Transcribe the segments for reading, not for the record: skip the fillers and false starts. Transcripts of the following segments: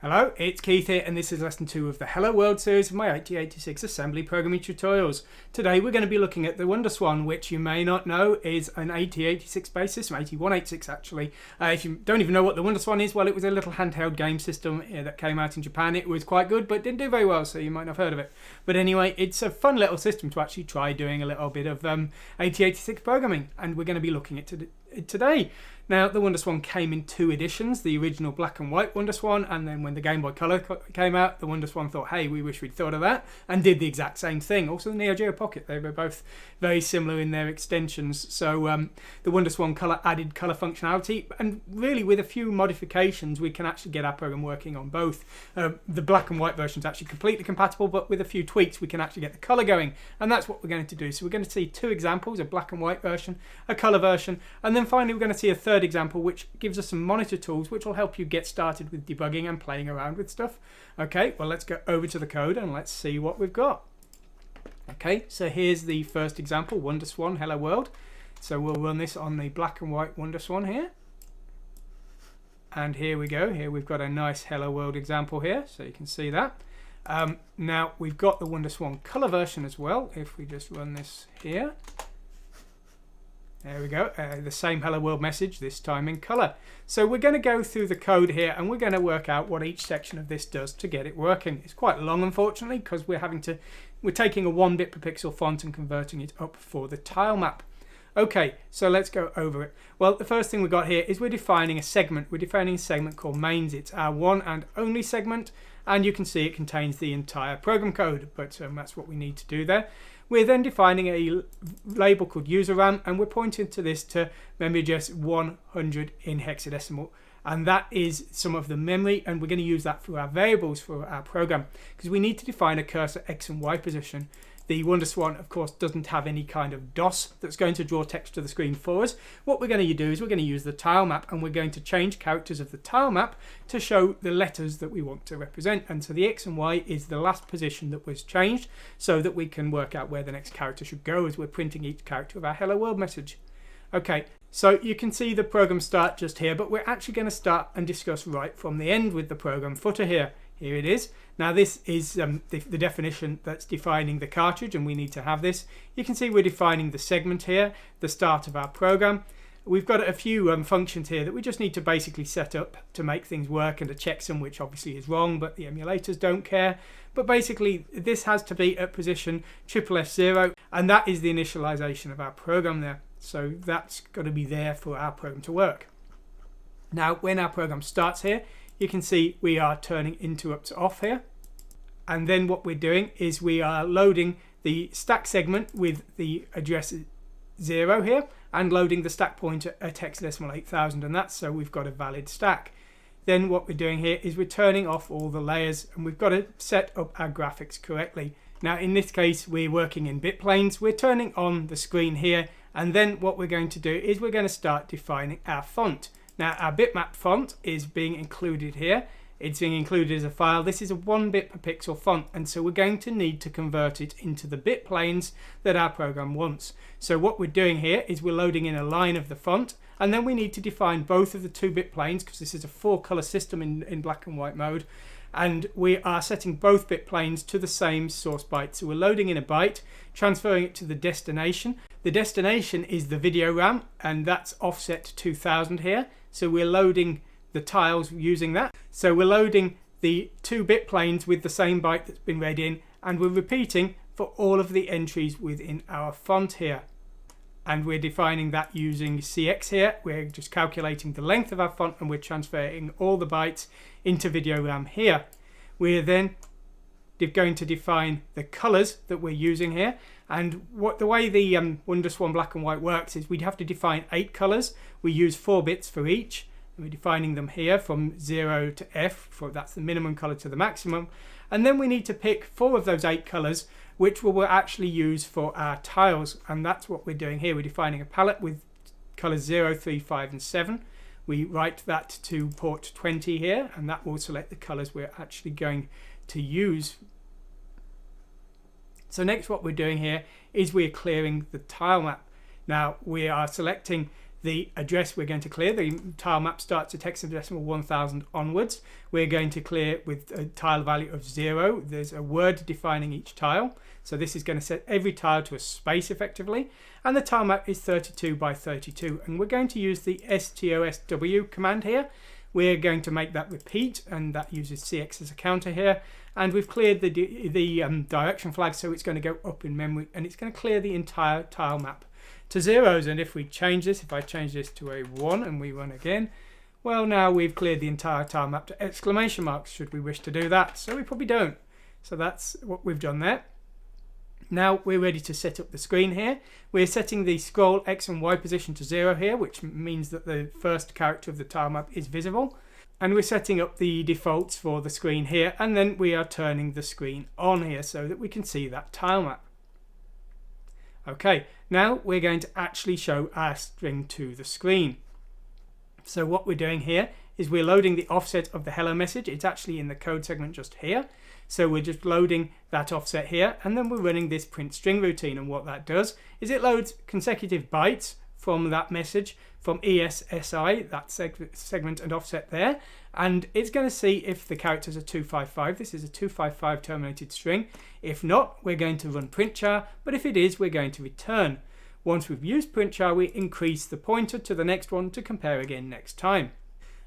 Hello, it's Keith here, and this is lesson 2 of the Hello World series of my 8086 assembly programming tutorials. Today we're going to be looking at the WonderSwan, which you may not know is an 8086 based system, 8186 actually. If you don't even know what the WonderSwan is, well, it was a little handheld game system that came out in Japan. It was quite good, but didn't do very well, so you might not have heard of it. But anyway, it's a fun little system to actually try doing a little bit of 8086 programming, and we're going to be looking at it today. Now, the WonderSwan came in 2 editions, the original black and white WonderSwan, and then when the Game Boy Color came out, the WonderSwan thought, hey, we wish we'd thought of that, and did the exact same thing. Also, the Neo Geo Pocket, they were both very similar in their extensions. So the WonderSwan Color added color functionality, and really with a few modifications, we can actually get our program working on both. The black and white version is actually completely compatible, but with a few tweaks, we can actually get the color going, and that's what we're going to do. So we're going to see 2 examples, a black and white version, a color version, and then finally we're going to see a third example which gives us some monitor tools which will help you get started with debugging and playing around with stuff. Okay, well, let's go over to the code and let's see what we've got. Okay, so here's the first example, WonderSwan Hello World. So we'll run this on the black and white WonderSwan here. And here we go. Here we've got a nice Hello World example here, so you can see that. Now we've got the WonderSwan color version as well. If we just run this here. There we go, the same Hello World message, this time in color. So we're going to go through the code here and we're going to work out what each section of this does to get it working. It's quite long, unfortunately, because we're taking a 1-bit per pixel font and converting it up for the tile map. Okay, so let's go over it. Well, the first thing we've got here is we're defining a segment. We're defining a segment called mains. It's our one and only segment, and you can see it contains the entire program code, but that's what we need to do there. We're then defining a label called user RAM, and we're pointing to this to memory address 100 in hexadecimal. And that is some of the memory, and we're going to use that for our variables for our program, because we need to define a cursor X and Y position. The WonderSwan, of course, doesn't have any kind of DOS that's going to draw text to the screen for us. What we're going to do is we're going to use the tile map, and we're going to change characters of the tile map to show the letters that we want to represent. And so the X and Y is the last position that was changed, so that we can work out where the next character should go as we're printing each character of our Hello World message. Okay, so you can see the program start just here, but we're actually going to start and discuss right from the end with the program footer here. Here it is. Now this is the definition that's defining the cartridge, and we need to have this. You can see we're defining the segment here, the start of our program. We've got a few functions here that we just need to basically set up to make things work and to check some, which obviously is wrong, but the emulators don't care. But basically this has to be at position F0, and that is the initialization of our program there. So that's got to be there for our program to work. Now when our program starts here, you can see we are turning interrupts off here. And then what we're doing is we are loading the stack segment with the address 0 here and loading the stack pointer at hexadecimal 8000, and that's so we've got a valid stack. Then what we're doing here is we're turning off all the layers, and we've got to set up our graphics correctly. Now in this case we're working in bit planes. We're turning on the screen here, and then what we're going to do is we're going to start defining our font. Now our bitmap font is being included here. It's being included as a file. This is a 1-bit per pixel font, and so we're going to need to convert it into the bit planes that our program wants. So what we're doing here is we're loading in a line of the font, and then we need to define both of the 2-bit planes, because this is a 4-color system in black and white mode, and we are setting both bit planes to the same source byte. So we're loading in a byte, transferring it to the destination. The destination is the video RAM, and that's offset to 2000 here. So we're loading the tiles using that. So we're loading the 2-bit planes with the same byte that's been read in, and we're repeating for all of the entries within our font here. And we're defining that using CX here. We're just calculating the length of our font, and we're transferring all the bytes into video RAM here. We're then going to define the colors that we're using here. And the way the WonderSwan black and white works is we'd have to define 8 colors. We use 4 bits for each. And we're defining them here from 0 to F, that's the minimum color to the maximum. And then we need to pick 4 of those 8 colors, which we'll actually use for our tiles. And that's what we're doing here. We're defining a palette with colors 0, 3, 5, and 7. We write that to port 20 here, and that will select the colors we're actually going to use. So next what we're doing here is we're clearing the tile map. Now we are selecting the address we're going to clear. The tile map starts at hexadecimal 1000 onwards. We're going to clear with a tile value of 0. There's a word defining each tile. So this is going to set every tile to a space effectively. And the tile map is 32 by 32. And we're going to use the stosw command here. We're going to make that repeat, and that uses cx as a counter here. And we've cleared the direction flag, so it's going to go up in memory, and it's going to clear the entire tile map to zeros. And if we change this, if I change this to a 1 and we run again, well, now we've cleared the entire tile map to exclamation marks, should we wish to do that. So we probably don't. So that's what we've done there. Now we're ready to set up the screen here. We're setting the scroll X and Y position to 0 here, which means that the first character of the tile map is visible. And we're setting up the defaults for the screen here, and then we are turning the screen on here so that we can see that tile map. Okay, now we're going to actually show our string to the screen. So what we're doing here is we're loading the offset of the hello message. It's actually in the code segment just here. So we're just loading that offset here, and then we're running this print string routine. And what that does is it loads consecutive bytes from that message from ESSI, that segment and offset there, and it's going to see if the characters are 255. This is a 255 terminated string. If not, we're going to run printchar, but if it is, we're going to return. Once we've used printchar, we increase the pointer to the next one to compare again next time.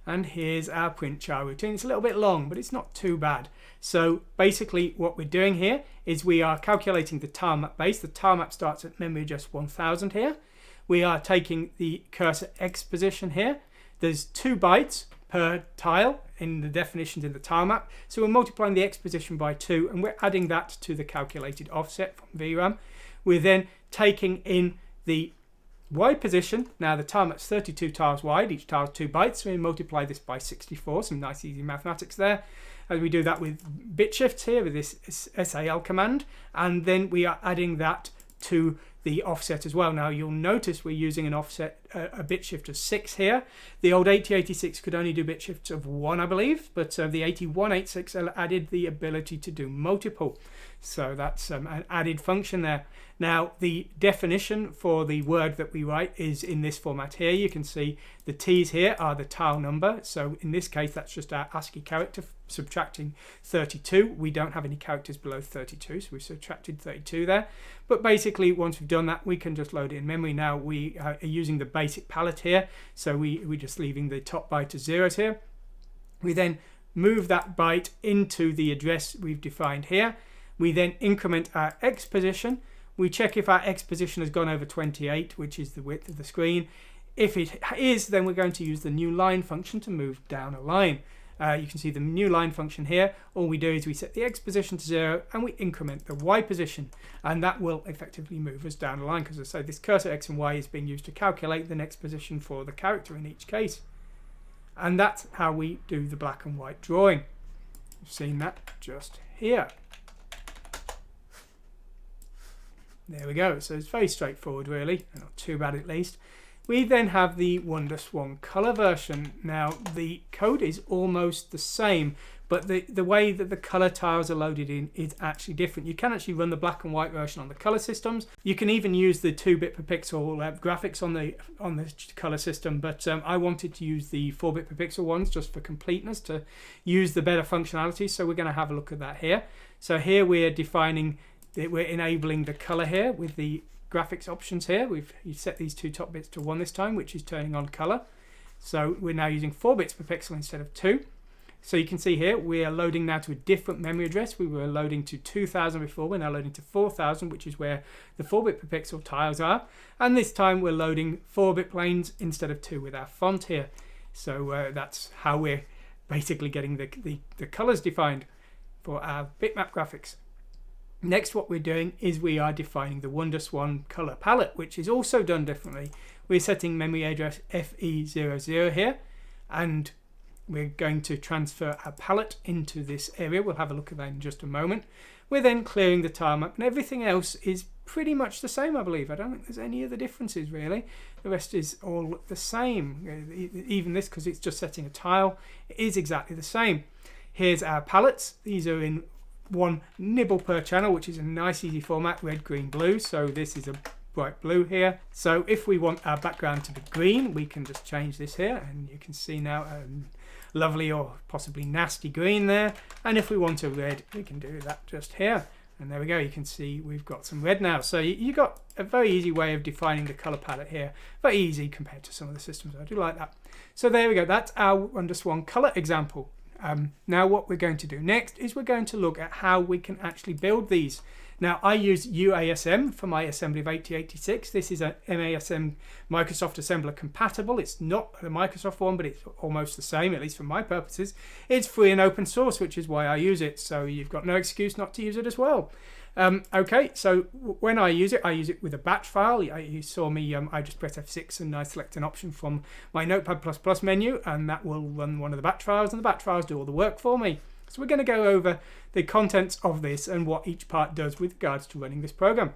And here's our printchar routine. It's a little bit long, but it's not too bad. So basically what we're doing here is we are calculating the tile map base. The tile map starts at memory address 1000 here. We are taking the cursor X position here. There's 2 bytes per tile in the definitions in the tile map. So we're multiplying the X position by 2, and we're adding that to the calculated offset from VRAM. We're then taking in the Y position. Now the tile map's 32 tiles wide, each tile is 2 bytes, so we multiply this by 64, some nice easy mathematics there. And we do that with bit shifts here with this SAL command, and then we are adding that to the offset as well. Now you'll notice we're using an offset, a bit shift of 6 here. The old 8086 could only do bit shifts of 1, I believe, but the 8186 added the ability to do multiple. So that's an added function there. Now the definition for the word that we write is in this format here. You can see the T's here are the tile number. So in this case, that's just our ASCII character subtracting 32. We don't have any characters below 32, so we subtracted 32 there. But basically, once we've done that, we can just load it in memory. Now we are using the basic palette here, so we're just leaving the top byte as zeros here. We then move that byte into the address we've defined here. We then increment our X position. We check if our X position has gone over 28, which is the width of the screen. If it is, then we're going to use the new line function to move down a line. You can see the new line function here. All we do is we set the X position to 0 and we increment the Y position, and that will effectively move us down a line, because as I say, this cursor X and Y is being used to calculate the next position for the character in each case. And that's how we do the black and white drawing. You've seen that just here. There we go. So it's very straightforward, really, not too bad at least. We then have the WonderSwan color version. Now the code is almost the same, but the way that the color tiles are loaded in is actually different. You can actually run the black and white version on the color systems. You can even use the 2-bit per pixel graphics on the color system, but I wanted to use the 4-bit per pixel ones just for completeness, to use the better functionality. So we're going to have a look at that here. So here we're defining, we're enabling the color here with the graphics options here. We've set these 2 top bits to 1 this time, which is turning on color. So we're now using 4 bits per pixel instead of 2. So you can see here we are loading now to a different memory address. We were loading to 2000 before, we're now loading to 4000, which is where the 4-bit per pixel tiles are. And this time we're loading 4-bit planes instead of 2 with our font here. So that's how we're basically getting the colors defined for our bitmap graphics. Next, what we're doing is we are defining the WonderSwan color palette, which is also done differently. We're setting memory address FE00 here, and we're going to transfer our palette into this area. We'll have a look at that in just a moment. We're then clearing the tile map, and everything else is pretty much the same, I believe. I don't think there's any other differences really. The rest is all the same. Even this, because it's just setting a tile, it is exactly the same. Here's our palettes. These are in 1 nibble per channel, which is a nice easy format, red, green, blue. So this is a bright blue here. So if we want our background to be green, we can just change this here, and you can see now lovely or possibly nasty green there. And if we want a red, we can do that just here. And there we go, you can see we've got some red now. So you got a very easy way of defining the color palette here. Very easy compared to some of the systems. I do like that. So there we go, that's our WonderSwan color example. Now what we're going to do next is we're going to look at how we can actually build these. Now I use UASM for my assembly of 8086. This is a MASM Microsoft Assembler compatible. It's not the Microsoft one, but it's almost the same, at least for my purposes. It's free and open source, which is why I use it. So you've got no excuse not to use it as well. Okay, so when I use it with a batch file. You saw me, I just press F6 and I select an option from my Notepad++ menu, and that will run one of the batch files, and the batch files do all the work for me. So we're going to go over the contents of this and what each part does with regards to running this program.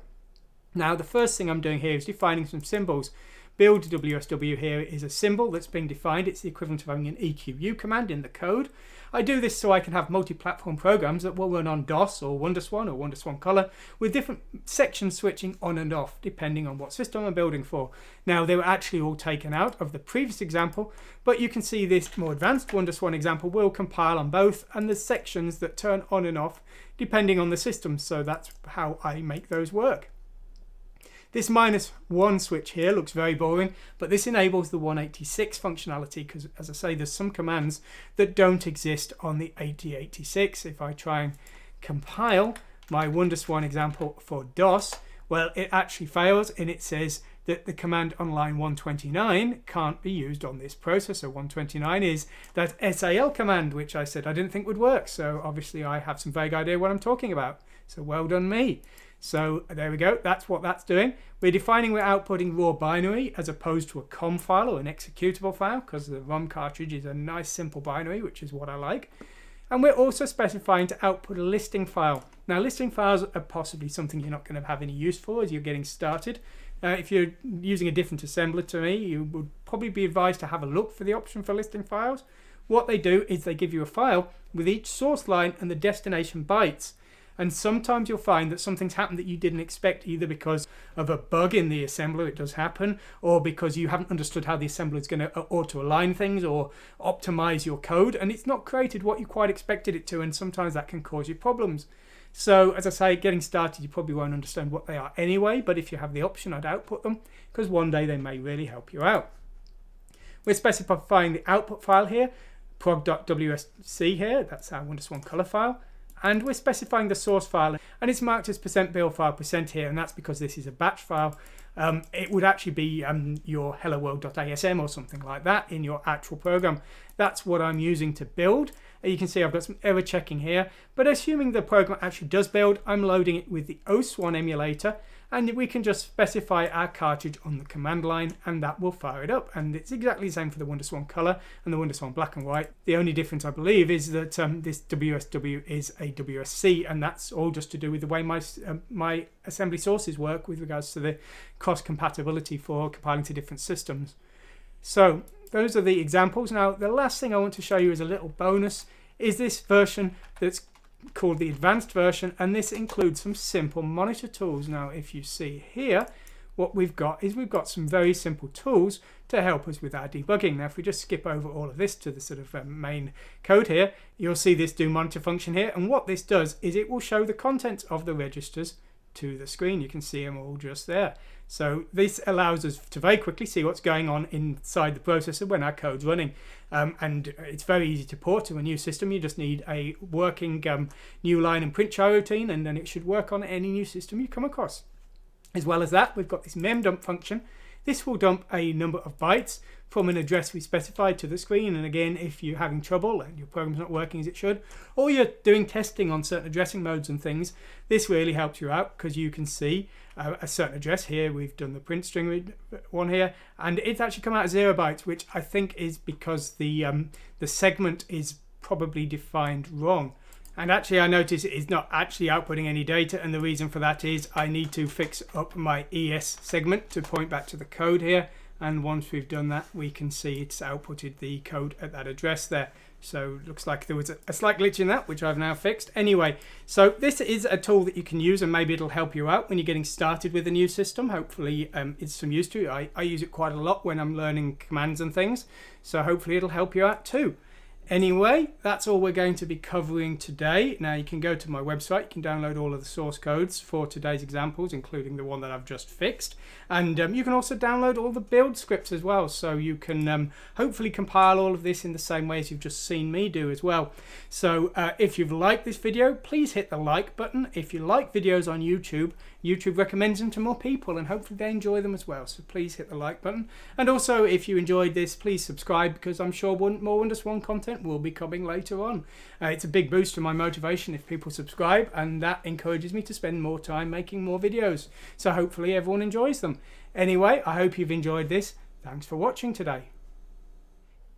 Now the first thing I'm doing here is defining some symbols. Build WSW here is a symbol that's being defined. It's the equivalent of having an EQU command in the code. I do this so I can have multi-platform programs that will run on DOS or WonderSwan or WonderSwan Color with different sections switching on and off depending on what system I'm building for. Now they were actually all taken out of the previous example, but you can see this more advanced WonderSwan example will compile on both, and the sections that turn on and off depending on the system. So that's how I make those work. This -1 switch here looks very boring, but this enables the 186 functionality because, as I say, there's some commands that don't exist on the 8086. If I try and compile my WonderSwan example for DOS, well, it actually fails, and it says that the command on line 129 can't be used on this processor. 129 is that SAL command, which I said I didn't think would work. So obviously I have some vague idea what I'm talking about. So well done me. So there we go, that's what that's doing. We're defining we're outputting raw binary as opposed to a COM file or an executable file, because the ROM cartridge is a nice simple binary, which is what I like. And we're also specifying to output a listing file. Now listing files are possibly something you're not going to have any use for as you're getting started. If you're using a different assembler to me, you would probably be advised to have a look for the option for listing files. What they do is they give you a file with each source line and the destination bytes. And sometimes you'll find that something's happened that you didn't expect, either because of a bug in the assembler, it does happen, or because you haven't understood how the assembler is going to auto-align things or optimize your code, and it's not created what you quite expected it to, and sometimes that can cause you problems. So as I say, getting started, you probably won't understand what they are anyway, but if you have the option, I'd output them, because one day they may really help you out. We're specifying the output file here, prog.wsc here, that's our WonderSwan color file. And we're specifying the source file, and it's marked as %build file % here, and that's because this is a batch file. It would actually be your helloworld.asm or something like that in your actual program. That's what I'm using to build. You can see I've got some error checking here, but assuming the program actually does build, I'm loading it with the OSWAN emulator, and we can just specify our cartridge on the command line, and that will fire it up. And it's exactly the same for the WonderSwan color and the WonderSwan black and white. The only difference, I believe, is that this WSW is a WSC, and that's all just to do with the way my assembly sources work with regards to the cross compatibility for compiling to different systems. So those are the examples. Now the last thing I want to show you as a little bonus is this version that's called the advanced version, and this includes some simple monitor tools. Now if you see here, what we've got is we've got some very simple tools to help us with our debugging. Now if we just skip over all of this to the sort of main code here, you'll see this do monitor function here, and what this does is it will show the contents of the registers to the screen. You can see them all just there. So this allows us to very quickly see what's going on inside the processor when our code's running. And it's very easy to port to a new system. You just need a working new line and print char routine, and then it should work on any new system you come across. As well as that, we've got this memdump function. This will dump a number of bytes from an address we specified to the screen. And again, if you're having trouble and your program's not working as it should, or you're doing testing on certain addressing modes and things, this really helps you out, because you can see a certain address here. We've done the print string one here, and it's actually come out as 0 bytes, which I think is because the segment is probably defined wrong. And actually I notice it is not actually outputting any data, and the reason for that is I need to fix up my ES segment to point back to the code here, and once we've done that we can see it's outputted the code at that address there. So it looks like there was a slight glitch in that, which I've now fixed. Anyway, so this is a tool that you can use, and maybe it'll help you out when you're getting started with a new system. Hopefully it's some use to you. I use it quite a lot when I'm learning commands and things, so hopefully it'll help you out too. Anyway, that's all we're going to be covering today. Now you can go to my website, you can download all of the source codes for today's examples, including the one that I've just fixed. And you can also download all the build scripts as well, so you can hopefully compile all of this in the same way as you've just seen me do as well. So if you've liked this video, please hit the like button. If you like videos on YouTube, YouTube recommends them to more people and hopefully they enjoy them as well. So please hit the like button. And also, if you enjoyed this, please subscribe, because I'm sure more WonderSwan content will be coming later on. It's a big boost to my motivation if people subscribe, and that encourages me to spend more time making more videos. So hopefully everyone enjoys them. Anyway, I hope you've enjoyed this. Thanks for watching today.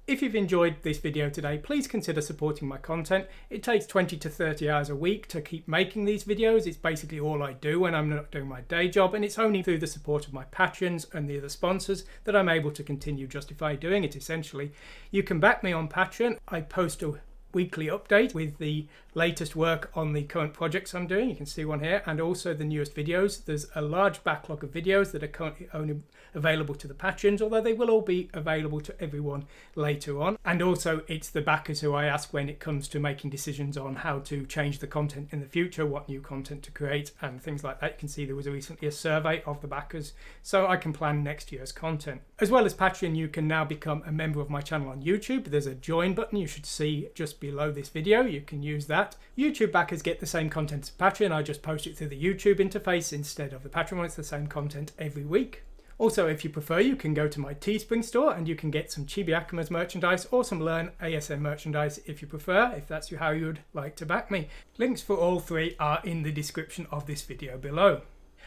If you've enjoyed this video today, please consider supporting my content. It takes 20 to 30 hours a week to keep making these videos. It's basically all I do when I'm not doing my day job, and it's only through the support of my patrons and the other sponsors that I'm able to continue justify doing it, essentially. You can back me on Patreon. I post a weekly update with the latest work on the current projects I'm doing. You can see one here, and also the newest videos. There's a large backlog of videos that are currently only available to the patrons, although they will all be available to everyone later on. And also it's the backers who I ask when it comes to making decisions on how to change the content in the future, what new content to create and things like that. You can see there was recently a survey of the backers, so I can plan next year's content. As well as Patreon, you can now become a member of my channel on YouTube. There's a join button you should see just below this video. You can use that. YouTube backers get the same content as Patreon. I just post it through the YouTube interface instead of the Patreon one. It's the same content every week. Also, if you prefer, you can go to my Teespring store and you can get some Chibi Akuma's merchandise or some Learn ASM merchandise if you prefer, if that's how you would like to back me. Links for all three are in the description of this video below.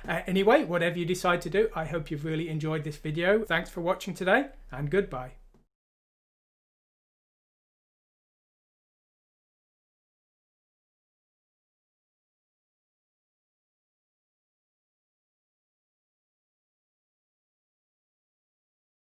Anyway, whatever you decide to do, I hope you've really enjoyed this video. Thanks for watching today, and goodbye.